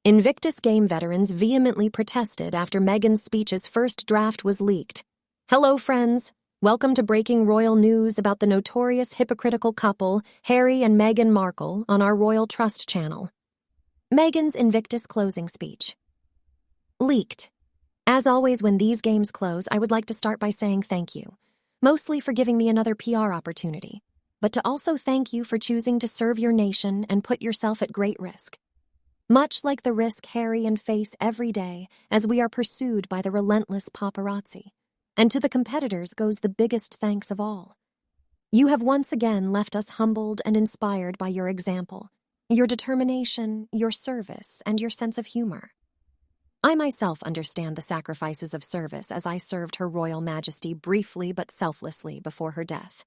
Invictus game veterans vehemently protested after Meghan's speech's first draft was leaked. Hello, friends. Welcome to breaking royal news about the notorious hypocritical couple, Harry and Meghan Markle, on our Royal Trust channel. Meghan's Invictus closing speech. Leaked. As always, when these games close, I would like to start by saying thank you, mostly for giving me another PR opportunity, but to also thank you for choosing to serve your nation and put yourself at great risk. Much like the risk Harry and face every day as we are pursued by the relentless paparazzi. And to the competitors goes the biggest thanks of all. You have once again left us humbled and inspired by your example, your determination, your service, and your sense of humor. I myself understand the sacrifices of service as I served Her Royal Majesty briefly but selflessly before her death.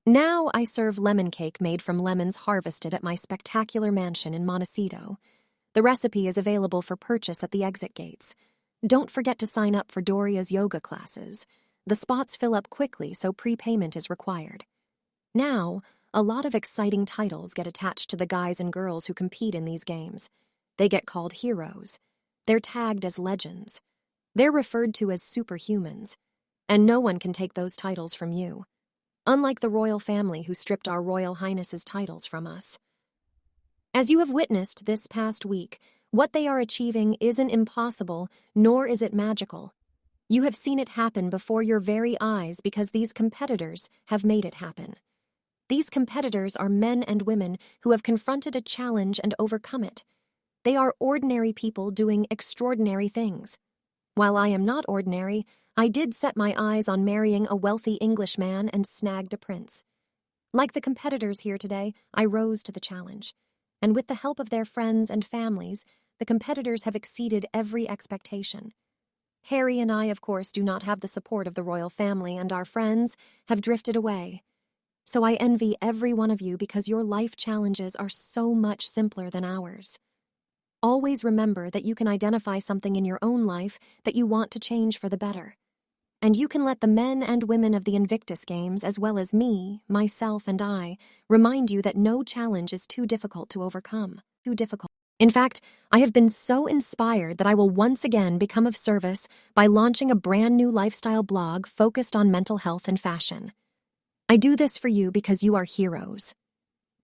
Now I serve lemon cake made from lemons harvested at my spectacular mansion in Montecito. The recipe is available for purchase at the exit gates. Don't forget to sign up for Doria's yoga classes. The spots fill up quickly, so prepayment is required. Now, a lot of exciting titles get attached to the guys and girls who compete in these games. They get called heroes. They're tagged as legends. They're referred to as superhumans. And no one can take those titles from you. Unlike the royal family who stripped our Royal Highness's titles from us. As you have witnessed this past week, what they are achieving isn't impossible, nor is it magical. You have seen it happen before your very eyes because these competitors have made it happen. These competitors are men and women who have confronted a challenge and overcome it. They are ordinary people doing extraordinary things. While I am not ordinary, I did set my eyes on marrying a wealthy Englishman and snagged a prince. Like the competitors here today, I rose to the challenge. And with the help of their friends and families, the competitors have exceeded every expectation. Harry and I, of course, do not have the support of the royal family, and our friends have drifted away. So I envy every one of you because your life challenges are so much simpler than ours. Always remember that you can identify something in your own life that you want to change for the better. And you can let the men and women of the Invictus games, as well as me, myself, and I, remind you that no challenge is too difficult to overcome. In fact, I have been so inspired that I will once again become of service by launching a brand new lifestyle blog focused on mental health and fashion. I do this for you because you are heroes.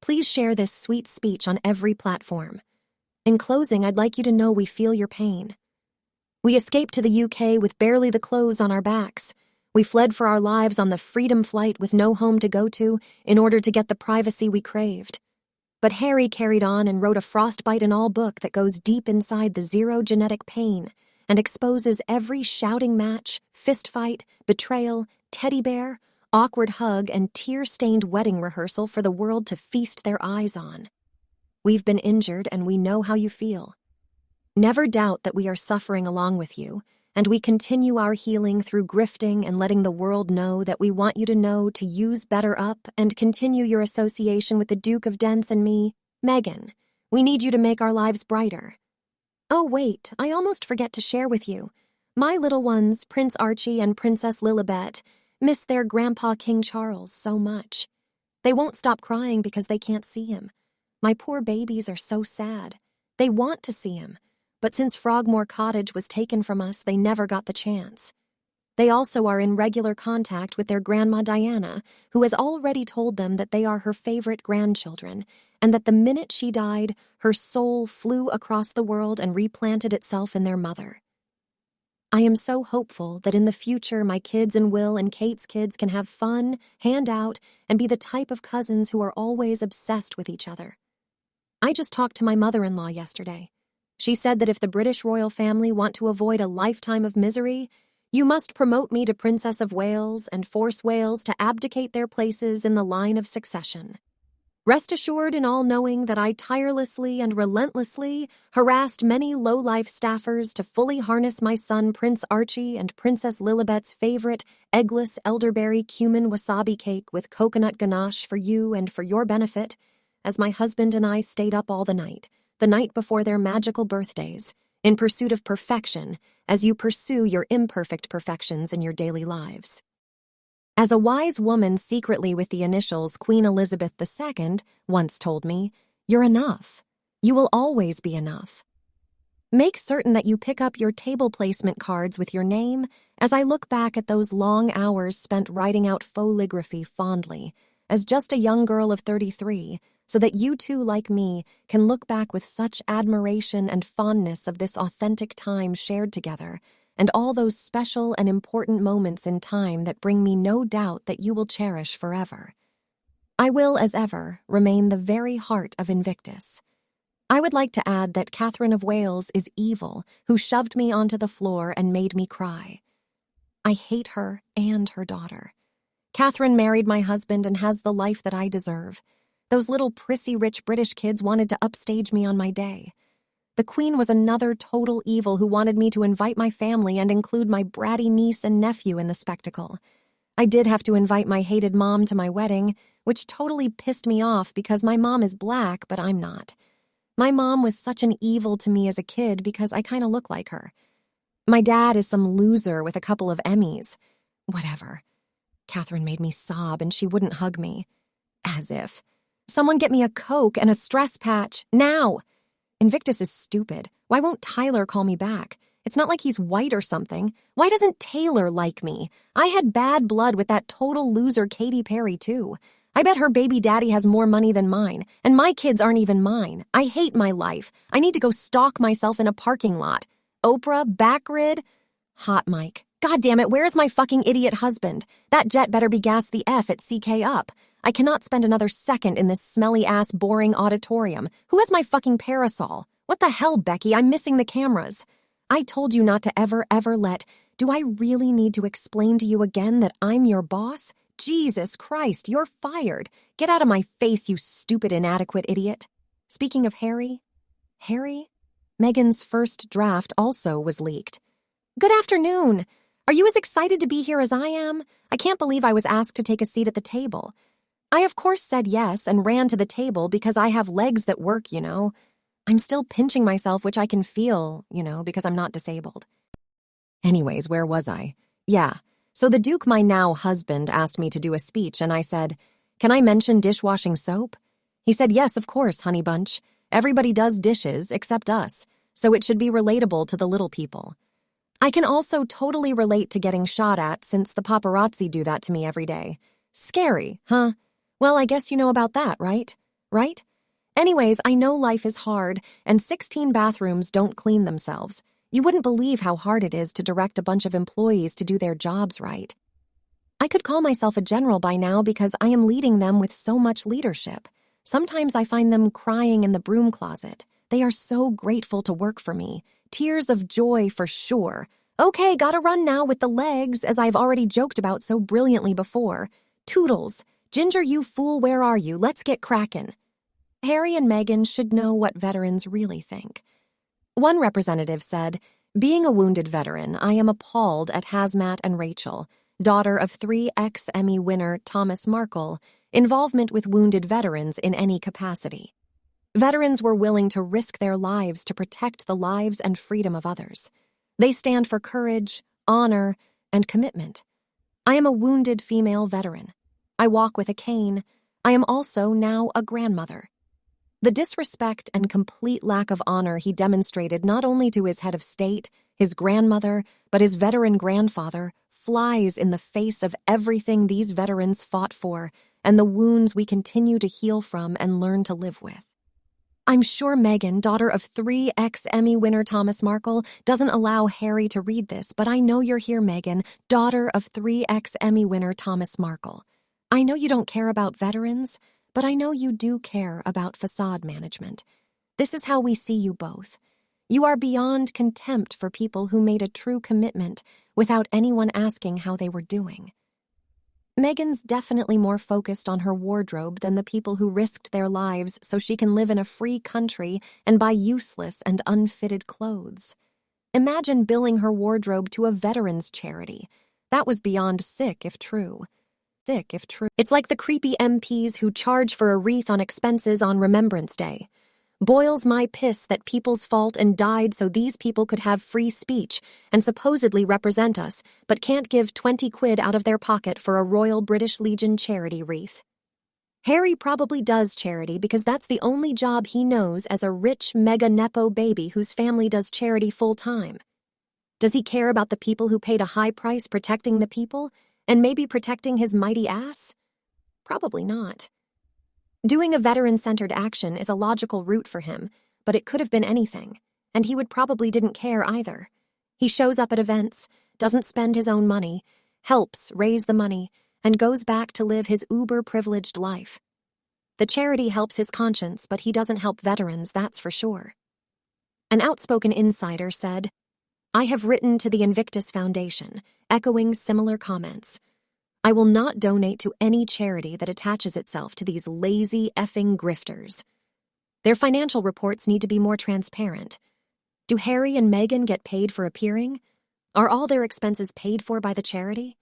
Please share this sweet speech on every platform. In closing, I'd like you to know we feel your pain. We escaped to the UK with barely the clothes on our backs. We fled for our lives on the Freedom Flight with no home to go to in order to get the privacy we craved. But Harry carried on and wrote a frostbite and all book that goes deep inside the zero genetic pain and exposes every shouting match, fistfight, betrayal, teddy bear, awkward hug, and tear-stained wedding rehearsal for the world to feast their eyes on. We've been injured and we know how you feel. Never doubt that we are suffering along with you, and we continue our healing through grifting and letting the world know that we want you to know to use Better Up and continue your association with the Duke of Dents and me, Meghan. We need you to make our lives brighter. Oh wait, I almost forget to share with you. My little ones, Prince Archie and Princess Lilibet, miss their grandpa King Charles so much. They won't stop crying because they can't see him. My poor babies are so sad. They want to see him. But since Frogmore Cottage was taken from us, they never got the chance. They also are in regular contact with their grandma Diana, who has already told them that they are her favorite grandchildren, and that the minute she died, her soul flew across the world and replanted itself in their mother. I am so hopeful that in the future my kids and Will and Kate's kids can have fun, hand out, and be the type of cousins who are always obsessed with each other. I just talked to my mother-in-law yesterday. She said that if the British royal family want to avoid a lifetime of misery, you must promote me to Princess of Wales and force Wales to abdicate their places in the line of succession. Rest assured in all knowing that I tirelessly and relentlessly harassed many low-life staffers to fully harness my son Prince Archie and Princess Lilibet's favorite eggless elderberry cumin wasabi cake with coconut ganache for you and for your benefit, as my husband and I stayed up all the night before their magical birthdays, in pursuit of perfection, as you pursue your imperfect perfections in your daily lives. As a wise woman secretly with the initials Queen Elizabeth II once told me, you're enough. You will always be enough. Make certain that you pick up your table placement cards with your name as I look back at those long hours spent writing out foligraphy fondly, as just a young girl of 33, so that you too, like me, can look back with such admiration and fondness of this authentic time shared together, and all those special and important moments in time that bring me no doubt that you will cherish forever. I will, as ever, remain the very heart of Invictus. I would like to add that Catherine of Wales is evil, who shoved me onto the floor and made me cry. I hate her and her daughter. Catherine married my husband and has the life that I deserve. Those little prissy rich British kids wanted to upstage me on my day. The Queen was another total evil who wanted me to invite my family and include my bratty niece and nephew in the spectacle. I did have to invite my hated mom to my wedding, which totally pissed me off because my mom is black, but I'm not. My mom was such an evil to me as a kid because I kind of look like her. My dad is some loser with a couple of Emmys. Whatever. Catherine made me sob and she wouldn't hug me. As if. Someone get me a Coke and a stress patch, now! Invictus is stupid. Why won't Tyler call me back? It's not like he's white or something. Why doesn't Taylor like me? I had bad blood with that total loser Katy Perry, too. I bet her baby daddy has more money than mine, and my kids aren't even mine. I hate my life. I need to go stalk myself in a parking lot. Oprah, backrid? Hot mic. God damn it, where's my fucking idiot husband? That jet better be gassed the F at CK up. I cannot spend another second in this smelly-ass, boring auditorium. Who has my fucking parasol? What the hell, Becky? I'm missing the cameras. I told you not to ever let. Do I really need to explain to you again that I'm your boss? Jesus Christ, you're fired. Get out of my face, you stupid, inadequate idiot. Speaking of Harry, Meghan's first draft also was leaked. Good afternoon. Are you as excited to be here as I am? I can't believe I was asked to take a seat at the table. I, of course, said yes and ran to the table because I have legs that work, you know. I'm still pinching myself, which I can feel, you know, because I'm not disabled. Anyways, where was I? Yeah, so the Duke, my now husband, asked me to do a speech, and I said, "Can I mention dishwashing soap?" He said, "Yes, of course, honey bunch. Everybody does dishes except us, so it should be relatable to the little people. I can also totally relate to getting shot at since the paparazzi do that to me every day. Scary, huh? Well, I guess you know about that, right? Right? Anyways, I know life is hard, and 16 bathrooms don't clean themselves. You wouldn't believe how hard it is to direct a bunch of employees to do their jobs right. I could call myself a general by now because I am leading them with so much leadership. Sometimes I find them crying in the broom closet. They are so grateful to work for me. Tears of joy for sure. Okay, gotta run now with the legs, as I've already joked about so brilliantly before. Toodles. Ginger, you fool, where are you? Let's get crackin'. Harry and Meghan should know what veterans really think. One representative said, "Being a wounded veteran, I am appalled at Hazmat and Rachel, daughter of 3 ex-Emmy winner Thomas Markle, involvement with wounded veterans in any capacity. Veterans were willing to risk their lives to protect the lives and freedom of others. They stand for courage, honor, and commitment. I am a wounded female veteran. I walk with a cane. I am also now a grandmother." The disrespect and complete lack of honor he demonstrated not only to his head of state, his grandmother, but his veteran grandfather flies in the face of everything these veterans fought for and the wounds we continue to heal from and learn to live with. I'm sure Meghan, daughter of 3 ex-Emmy winner Thomas Markle, doesn't allow Harry to read this, but I know you're here, Meghan, daughter of 3 ex-Emmy winner Thomas Markle. I know you don't care about veterans, but I know you do care about facade management. This is how we see you both. You are beyond contempt for people who made a true commitment without anyone asking how they were doing. Meghan's definitely more focused on her wardrobe than the people who risked their lives so she can live in a free country and buy useless and unfitted clothes. Imagine billing her wardrobe to a veterans charity. That was beyond sick if true. It's like the creepy MPs who charge for a wreath on expenses on Remembrance Day. Boils my piss that people's fought and died so these people could have free speech and supposedly represent us, but can't give 20 quid out of their pocket for a Royal British Legion charity wreath. Harry probably does charity because that's the only job he knows as a rich mega nepo baby whose family does charity full-time. Does he care about the people who paid a high price protecting the people, and maybe protecting his mighty ass? Probably not. Doing a veteran-centered action is a logical route for him, but it could have been anything, and he would probably didn't care either. He shows up at events, doesn't spend his own money, helps raise the money, and goes back to live his uber-privileged life. The charity helps his conscience, but he doesn't help veterans, that's for sure. An outspoken insider said, "I have written to the Invictus Foundation, echoing similar comments. I will not donate to any charity that attaches itself to these lazy effing grifters. Their financial reports need to be more transparent. Do Harry and Meghan get paid for appearing? Are all their expenses paid for by the charity?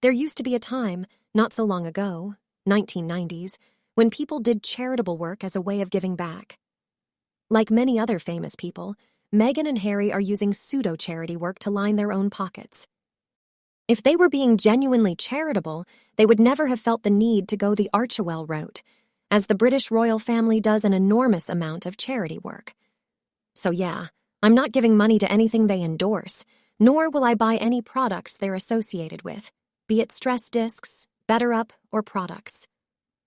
There used to be a time, not so long ago, 1990s, when people did charitable work as a way of giving back. Like many other famous people, Meghan and Harry are using pseudo-charity work to line their own pockets. If they were being genuinely charitable, they would never have felt the need to go the Archewell route, as the British royal family does an enormous amount of charity work. So yeah, I'm not giving money to anything they endorse, nor will I buy any products they're associated with, be it stress discs, BetterUp, or products.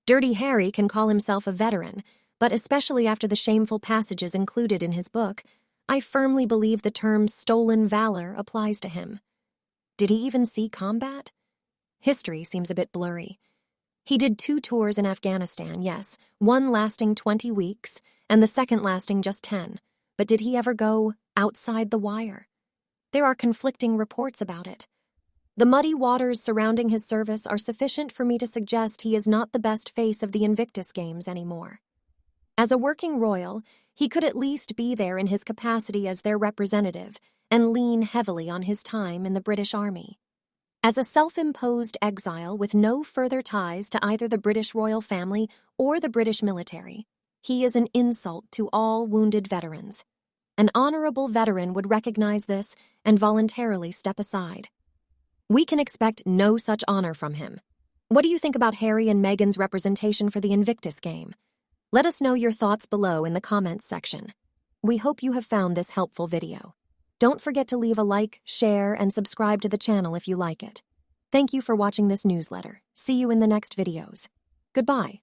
Dirty Harry can call himself a veteran, but especially after the shameful passages included in his book, I firmly believe the term stolen valor applies to him. Did he even see combat? History seems a bit blurry. He did 2 tours in Afghanistan, yes, one lasting 20 weeks, and the second lasting just 10. But did he ever go outside the wire? There are conflicting reports about it. The muddy waters surrounding his service are sufficient for me to suggest he is not the best face of the Invictus Games anymore. As a working royal, he could at least be there in his capacity as their representative and lean heavily on his time in the British Army. As a self-imposed exile with no further ties to either the British royal family or the British military, he is an insult to all wounded veterans. An honorable veteran would recognize this and voluntarily step aside. We can expect no such honor from him. What do you think about Harry and Meghan's representation for the Invictus game? Let us know your thoughts below in the comments section. We hope you have found this helpful video. Don't forget to leave a like, share, and subscribe to the channel if you like it. Thank you for watching this newsletter. See you in the next videos. Goodbye.